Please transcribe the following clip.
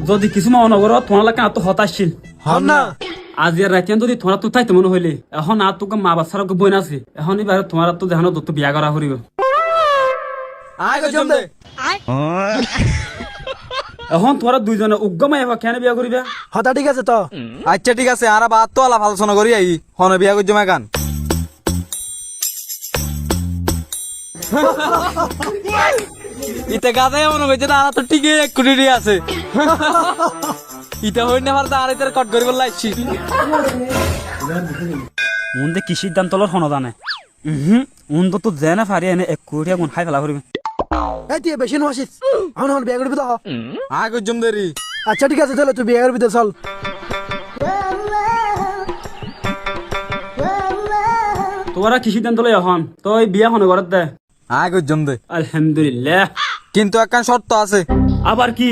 যদি কিছু মা নগর তোমার লাগে এত হতাশীল হন না আজি আর রাতে যদি তোমার তো থাইতে মনে হইলে এখন আর তোকে মা বাচ্চার বই আছে এখন এবার তোমার তো দেখানো তো বিয়া করা করিব আয় গো জম দে এখন তোরা দুইজনে উগ্গমাই হবা কেন বিয়া করিবা হতা ঠিক আছে তো আচ্ছা ঠিক আছে আর বাদ তো আলাপ আলোচনা করি আই হন বিয়া করছো মাকান ইতে গাদা এমন হয়েছে না তো ঠিকই 1 কোটি আছে ইটা হই না পারতা আর ইতার কট করিব লাইছি মুন্দে কি সিদ্ধান্ত লর হন জানে উন তো জেনে ফারি এনে 1 কোটি গুণ খাই ফেলা করিবে এই তুই বেশি নছিস এখন বিয়ে করবি তো আয় গো জম দেরি আচ্ছা ঠিক আছে তাহলে তুই বিয়ে করবি তো চল তোরা কি সিদ্ধান্ত লই এখন তুই বিয়া হন ঘরত দে আয় গো জম দে আলহামদুলিল্লাহ কিন্তু একখান শর্ত আছে আবার কি